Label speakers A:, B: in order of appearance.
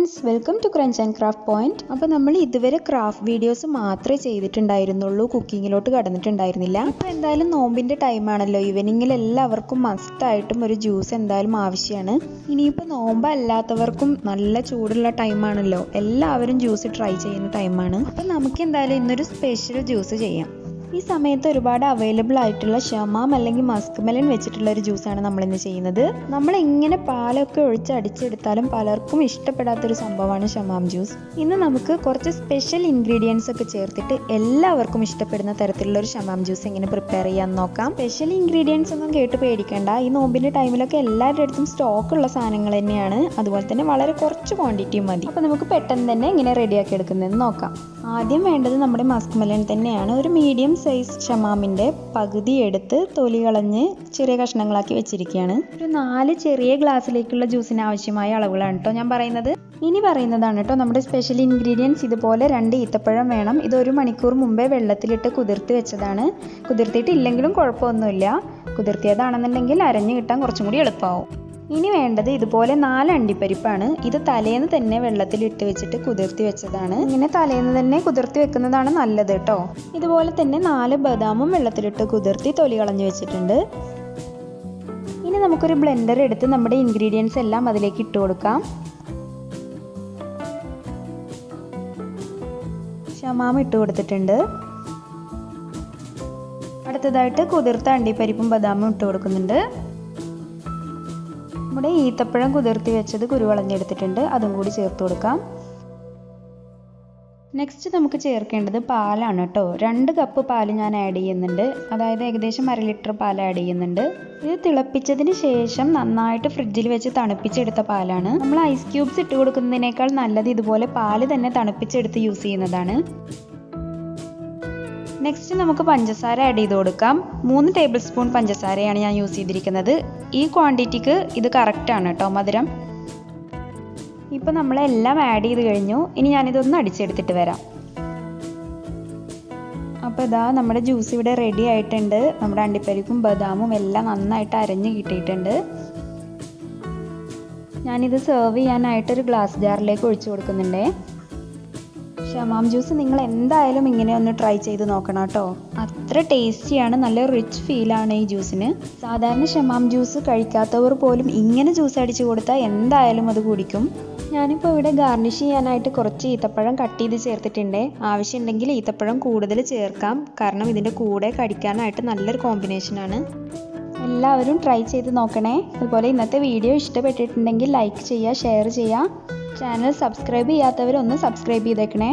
A: Friends, welcome to crunch and craft point. അപ്പോൾ നമ്മൾ ഇതുവരെ ക്രാഫ്റ്റ് വീഡിയോസ് മാത്രമേ ചെയ്തിട്ടുണ്ടായിരുന്നുള്ളൂ, കുക്കിങ്ങിലോട്ട് കടന്നിട്ടുണ്ടായിരുന്നില്ല. ഇപ്പോൾ എന്തായാലും നോമ്പിൻ്റെ ടൈമാണല്ലോ, ഈവനിങ്ങിൽ എല്ലാവർക്കും മസ്റ്റായിട്ടും ഒരു ജ്യൂസ് എന്തായാലും ആവശ്യമാണ്. ഇനിയിപ്പോൾ നോമ്പ് അല്ലാത്തവർക്കും നല്ല ചൂടുള്ള ടൈമാണല്ലോ, എല്ലാവരും ജ്യൂസ് ട്രൈ ചെയ്യുന്ന ടൈമാണ്. അപ്പോൾ നമുക്ക് എന്തായാലും ഇന്നൊരു സ്പെഷ്യൽ ജ്യൂസ് ചെയ്യാം. ഈ സമയത്ത് ഒരുപാട് അവൈലബിൾ ആയിട്ടുള്ള ഷമാം അല്ലെങ്കിൽ മസ്ക് മെലൻ വെച്ചിട്ടുള്ള ഒരു ജ്യൂസാണ് നമ്മളിന്ന് ചെയ്യുന്നത്. നമ്മൾ എങ്ങനെ പാലൊക്കെ ഒഴിച്ച് അടിച്ചെടുത്താലും പലർക്കും ഇഷ്ടപ്പെടാത്തൊരു സംഭവമാണ് ഷമാം ജ്യൂസ്. ഇന്ന് നമുക്ക് കുറച്ച് സ്പെഷ്യൽ ഇൻഗ്രീഡിയൻസ് ഒക്കെ ചേർത്തിട്ട് എല്ലാവർക്കും ഇഷ്ടപ്പെടുന്ന തരത്തിലുള്ള ഒരു ഷമാം ജ്യൂസ് എങ്ങനെ പ്രിപ്പയർ ചെയ്യാമെന്ന് നോക്കാം. സ്പെഷ്യൽ ഇൻഗ്രീഡിയൻസ് ഒന്നും കേട്ട് പേടിക്കേണ്ട, ഈ നോമ്പിൻ്റെ ടൈമിലൊക്കെ എല്ലാവരുടെ അടുത്തും സ്റ്റോക്കുള്ള സാധനങ്ങൾ തന്നെയാണ്. അതുപോലെ തന്നെ വളരെ കുറച്ച് ക്വാണ്ടിറ്റിയും മതി. അപ്പോൾ നമുക്ക് പെട്ടെന്ന് തന്നെ എങ്ങനെ റെഡിയാക്കി എടുക്കുന്നതെന്ന് നോക്കാം. ആദ്യം വേണ്ടത് നമ്മുടെ മസ്ക് മെലൻ തന്നെയാണ്. ഒരു മീഡിയം സൈസ് ഷമാമിൻ്റെ പകുതി എടുത്ത് തൊലി കളഞ്ഞ് ചെറിയ കഷ്ണങ്ങളാക്കി വെച്ചിരിക്കുകയാണ്. ഒരു 4 ചെറിയ ഗ്ലാസ്സിലേക്കുള്ള ജ്യൂസിന് ആവശ്യമായ അളവുകളാണ് കേട്ടോ ഞാൻ പറയുന്നത്. ഇനി പറയുന്നതാണ് കേട്ടോ നമ്മുടെ സ്പെഷ്യൽ ഇൻഗ്രീഡിയൻസ്. ഇതുപോലെ 2 ഈത്തപ്പഴം വേണം. ഇത് 1 മണിക്കൂർ മുമ്പേ വെള്ളത്തിലിട്ട് കുതിർത്തി വെച്ചതാണ്. കുതിർത്തിയിട്ടില്ലെങ്കിലും കുഴപ്പമൊന്നുമില്ല, കുതിർത്തിയതാണെന്നുണ്ടെങ്കിൽ അരഞ്ഞു കിട്ടാൻ കുറച്ചും കൂടി എളുപ്പമാവും. ഇനി വേണ്ടത് ഇതുപോലെ 4 അണ്ടിപ്പരിപ്പാണ്. ഇത് തലേന്ന് തന്നെ വെള്ളത്തിലിട്ട് വെച്ചിട്ട് കുതിർത്തി വെച്ചതാണ്. ഇങ്ങനെ തലേന്ന് തന്നെ കുതിർത്തി വെക്കുന്നതാണ് നല്ലത് കേട്ടോ. ഇതുപോലെ തന്നെ 4 ബദാമും വെള്ളത്തിലിട്ട് കുതിർത്തി തൊലി കളഞ്ഞു വെച്ചിട്ടുണ്ട്. ഇനി നമുക്കൊരു ബ്ലെൻഡർ എടുത്ത് നമ്മുടെ ഇൻഗ്രീഡിയൻസ് എല്ലാം അതിലേക്ക് ഇട്ട് കൊടുക്കാം. ഷമാം ഇട്ട് കൊടുത്തിട്ടുണ്ട്. അടുത്തതായിട്ട് കുതിർത്ത അണ്ടിപ്പരിപ്പും ബദാമും ഇട്ട് കൊടുക്കുന്നുണ്ട്. നമ്മുടെ ഈത്തപ്പഴം കുതിർത്തി വെച്ചത് കുരുവളഞ്ഞെടുത്തിട്ടുണ്ട്, അതും കൂടി ചേർത്ത് കൊടുക്കാം. നെക്സ്റ്റ് നമുക്ക് ചേർക്കേണ്ടത് പാലാണ് കേട്ടോ. 2 കപ്പ് പാല് ഞാൻ ആഡ് ചെയ്യുന്നുണ്ട്, അതായത് ഏകദേശം 1/2 ലിറ്റർ പാൽ ആഡ് ചെയ്യുന്നുണ്ട്. ഇത് തിളപ്പിച്ചതിന് ശേഷം നന്നായിട്ട് ഫ്രിഡ്ജിൽ വെച്ച് തണുപ്പിച്ചെടുത്ത പാലാണ്. നമ്മൾ ഐസ് ക്യൂബ്സ് ഇട്ട് കൊടുക്കുന്നതിനേക്കാൾ നല്ലത് ഇതുപോലെ പാല് തന്നെ തണുപ്പിച്ചെടുത്ത് യൂസ് ചെയ്യുന്നതാണ്. നെക്സ്റ്റ് നമുക്ക് പഞ്ചസാര ആഡ് ചെയ്ത് കൊടുക്കാം. 3 ടേബിൾ സ്പൂൺ പഞ്ചസാരയാണ് ഞാൻ യൂസ് ചെയ്തിരിക്കുന്നത്. ഈ ക്വാണ്ടിറ്റിക്ക് ഇത് കറക്റ്റാണ് കേട്ടോ മധുരം. ഇപ്പം നമ്മളെല്ലാം ആഡ് ചെയ്ത് കഴിഞ്ഞു. ഇനി ഞാനിതൊന്ന് അടിച്ചെടുത്തിട്ട് വരാം. അപ്പോൾ ഇതാ നമ്മുടെ ജ്യൂസ് ഇവിടെ റെഡി ആയിട്ടുണ്ട്. നമ്മുടെ അണ്ടിപ്പരിപ്പും ബദാമും എല്ലാം നന്നായിട്ട് അരഞ്ഞ് കിട്ടിയിട്ടുണ്ട്. ഞാനിത് സെർവ് ചെയ്യാനായിട്ടൊരു ഗ്ലാസ് ജാറിലേക്ക് ഒഴിച്ചു കൊടുക്കുന്നുണ്ടേ. ഷമാം ജ്യൂസ് നിങ്ങൾ എന്തായാലും ഇങ്ങനെ ഒന്ന് ട്രൈ ചെയ്ത് നോക്കണം കേട്ടോ. അത്ര ടേസ്റ്റിയാണ്, നല്ല റിച്ച് ഫീലാണ് ഈ ജ്യൂസിന്. സാധാരണ ഷമാം ജ്യൂസ് കഴിക്കാത്തവർ പോലും ഇങ്ങനെ ജ്യൂസ് അടിച്ച് കൊടുത്താൽ എന്തായാലും അത് കുടിക്കും. ഞാനിപ്പോൾ ഇവിടെ ഗാർണിഷ് ചെയ്യാനായിട്ട് കുറച്ച് ഈത്തപ്പഴം കട്ട് ചെയ്ത് ചേർത്തിട്ടുണ്ട്. ആവശ്യമുണ്ടെങ്കിൽ ഈത്തപ്പഴം കൂടുതൽ ചേർക്കാം, കാരണം ഇതിൻ്റെ കൂടെ കടിക്കാനായിട്ട് നല്ലൊരു കോമ്പിനേഷനാണ്. എല്ലാവരും ട്രൈ ചെയ്ത് നോക്കണേ. അതുപോലെ ഇന്നത്തെ വീഡിയോ ഇഷ്ടപ്പെട്ടിട്ടുണ്ടെങ്കിൽ ലൈക്ക് ചെയ്യുക, ഷെയർ ചെയ്യുക. ചാനൽ സബ്സ്ക്രൈബ് ചെയ്യാത്തവരൊന്ന് സബ്സ്ക്രൈബ് ചെയ്തേക്കണേ.